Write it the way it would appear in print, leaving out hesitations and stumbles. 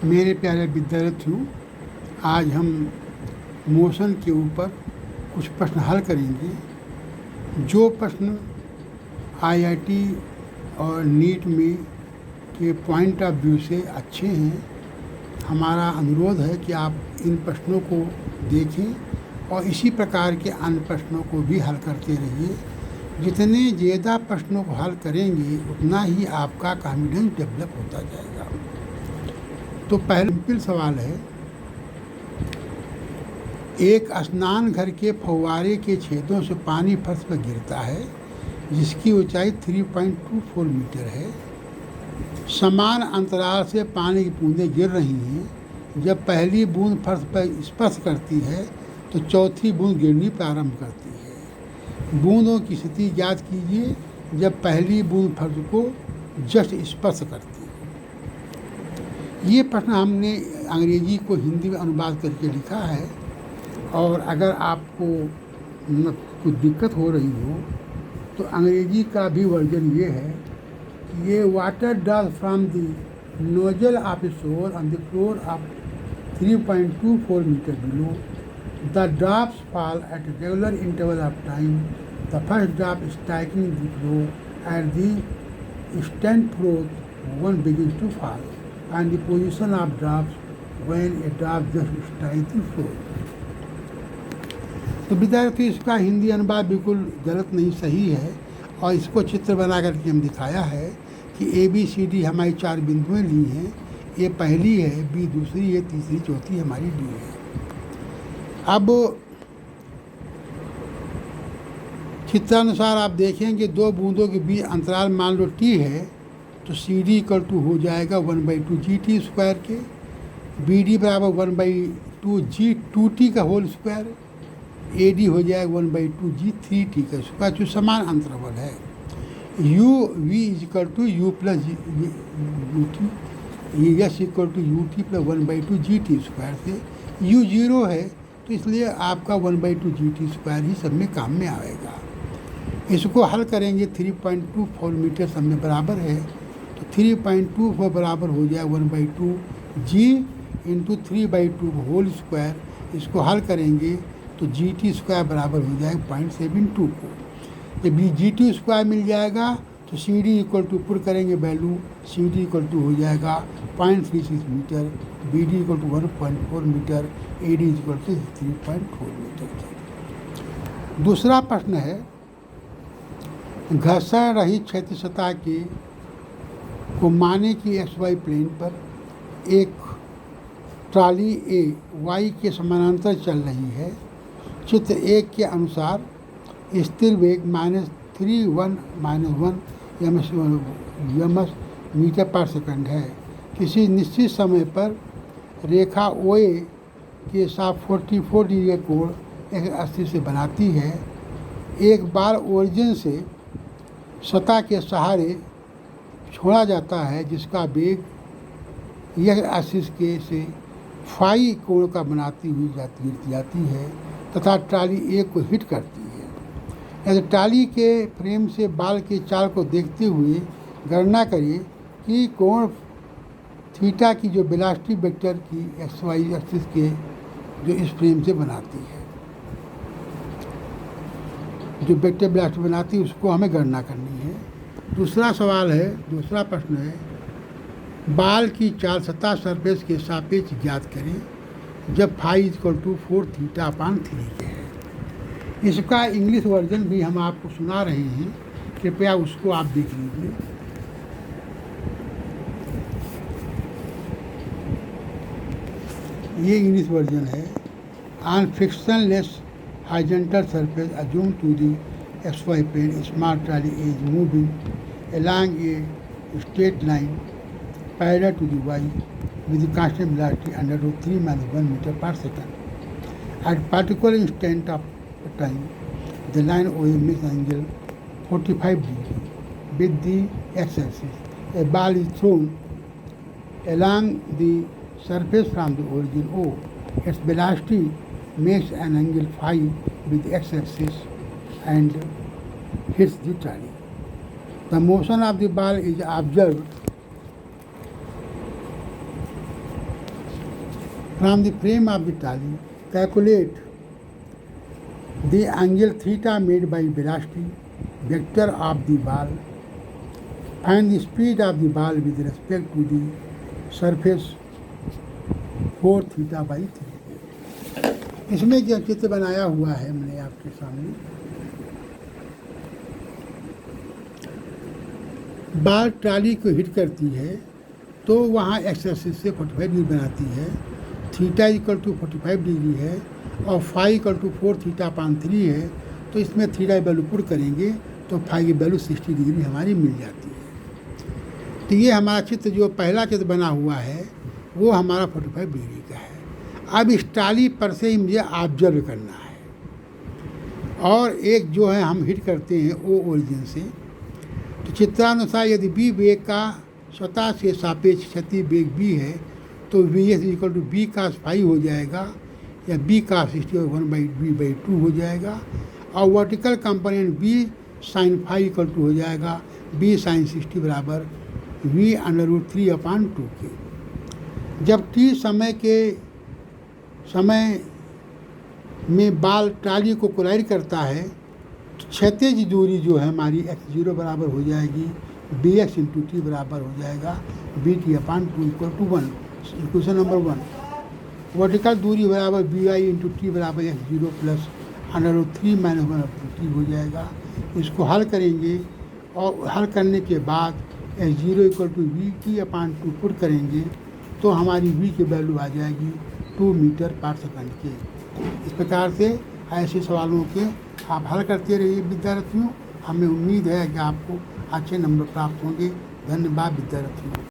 मेरे प्यारे विद्यार्थियों, आज हम मोशन के ऊपर कुछ प्रश्न हल करेंगे। जो प्रश्न आईआईटी और नीट में के पॉइंट ऑफ व्यू से अच्छे हैं, हमारा अनुरोध है कि आप इन प्रश्नों को देखें और इसी प्रकार के अन्य प्रश्नों को भी हल करते रहिए। जितने ज़्यादा प्रश्नों को हल करेंगे उतना ही आपका कॉन्फिडेंस डेवलप होता जाएगा। तो पहला सिंपल सवाल है, एक स्नान घर के फव्वारे के छेदों से पानी फर्श पर गिरता है जिसकी ऊंचाई 3.24 मीटर है। समान अंतराल से पानी की बूंदें गिर रही हैं। जब पहली बूंद फर्श पर स्पर्श करती है तो चौथी बूंद गिरनी प्रारंभ करती है। बूंदों की स्थिति ज्ञात कीजिए जब पहली बूंद फर्श को जस्ट स्पर्श करती है। ये प्रश्न हमने अंग्रेजी को हिंदी में अनुवाद करके लिखा है, और अगर आपको कुछ दिक्कत हो रही हो तो अंग्रेजी का भी वर्जन ये है कि ये water drops from the nozzle of a shower on the floor of 3.24 metre below. The drops fall at regular interval of time. The first drop striking the floor at the stand floor one begins to fall and the position of drops when a drop just strikes the floor। तो विद्यार्थी, इसका हिंदी अनुवाद बिल्कुल गलत नहीं, सही है, और इसको चित्र बना करके हम दिखाया है कि ABCD हमारी 4 बिंदुएं ली हैं। ए पहली है, बी दूसरी है, तीसरी चौथी हमारी डी है। अब चित्रानुसार आप देखेंगे 2 बूंदों के बीच अंतराल मान लो T है, तो CD इक्वल टू हो जाएगा 1/2 GT स्क्वायर के। BD बराबर 1/2 G2T का होल स्क्वायर। AD हो जाएगा 1/2 G3T का स्क्वायर, जो समान अंतराल है। UV is equal to U plus UT, S equal to UT plus 1/2 GT square से। U 0 है तो इसलिए आपका 1/2 GT स्क्वायर ही सब में काम में आएगा। इसको हल करेंगे, 3.24 मीटर सब में बराबर है, तो 3.24 बराबर हो जाए 1/2 G इंटू 3/2 होल स्क्वायर। इसको हल करेंगे तो GT स्क्वायर बराबर हो जाएगा 0.72 को। जब GT स्क्वायर मिल जाएगा तो CD इक्वल टू पुट करेंगे वैल्यू, CD इक्वल टू हो जाएगा 0.36 metre, BD equal to 1.4 metre, AD equal to 3.4 metre. दूसरा प्रश्न है, घर्षण रहित क्षेत्र सतह के को माने कि XY प्लेन पर एक ट्राली A Y के समानांतर चल रही है। चित्र 1 के अनुसार स्थिर वेग -3 ms मीटर पर सेकंड है। किसी निश्चित समय पर रेखा OA के साथ 44 डिग्री कोण एक अस्थिर से बनाती है। एक बार ओरिजिन से सतह के सहारे छोड़ा जाता है जिसका वेग यह एक्सिस के से फाई कोण का बनाती हुई जाती है तथा ट्राली A को हिट करती है। यदि ट्राली के फ्रेम से बाल के चाल को देखते हुए गणना करें कि कोण थीटा की जो वेलोसिटी वेक्टर की XY एक्सिस के जो इस फ्रेम से बनाती है, जो वेक्टर वेलोसिटी बनाती है, उसको हमें गणना करनी है। दूसरा सवाल है, दूसरा प्रश्न है, बाल की चाल सतह सरफेस के सापेक्ष ज्ञात करें जब फाई इक्वल टू 4 θ/3 के है। इसका इंग्लिश वर्जन भी हम आपको सुना रहे हैं, कृपया उसको आप देख लीजिए। ये इंग्लिश वर्जन है। On frictionless horizontal surface assumed to the XY plane, small trolley is moving along a straight line parallel to the Y with the constant velocity under root 3 - 1 meter per second. At particular instant of time, the line OA makes an angle 45 degree with the x-axis. A ball is thrown along the surface from the origin O. Its velocity makes an angle phi with the x-axis and hits the trolley. The motion of the ball is observed from the frame of the trolley calculate the angle theta made by velocity vector of the ball, find the speed of the ball with respect to the surface 4 theta by 3। इसमें जो चित्र बनाया हुआ है मैंने आपके सामने, ball trolley को हिट करती है तो वहाँ एक्स एक्सिस से 45 डिग्री बनाती है, थीटा इक्वल टू 45 डिग्री है और phi equal to 4 theta upon 3 है। तो इसमें थीटा वैल्यू पुट करेंगे तो फाई की वैल्यू 60 डिग्री हमारी मिल जाती है। तो ये हमारा चित्र जो पहला चित्र बना हुआ है वो हमारा 45 डिग्री का है। अब इस ट्रॉली पर से ही मुझे ऑब्जर्व करना है और एक जो है हम हिट करते हैं ओ ओरिजिन से। तो चित्रानुसार यदि बी वेग का स्वतः से सापेक्ष क्षति वेग बी है तो V S equal to B cos phi हो जाएगा या बी कास 60/1/b/2 हो जाएगा और vertical component B sine phi equal to हो जाएगा बी साइन 60 बराबर v√3/2 के। जब t समय में बाल ट्रॉली को कोलाइड करता है तो क्षैतिज दूरी जो है हमारी x0 बराबर हो जाएगी bx इंटू टी बराबर हो जाएगा bt/2 equal to 1। Equation number 1। वर्टिकल दूरी बराबर by इंटू टी बराबर x0 प्लस √3 - 1/t हो जाएगा। इसको हल करेंगे और हल करने के बाद x0 equal to vt/2 put करेंगे तो हमारी v की वैल्यू आ जाएगी 2 मीटर पर सेकंड के। इस प्रकार से ऐसे सवालों के आप हल करते रहिए विद्यार्थियों। हमें उम्मीद है कि आपको अच्छे नंबर प्राप्त होंगे। धन्यवाद विद्यार्थियों।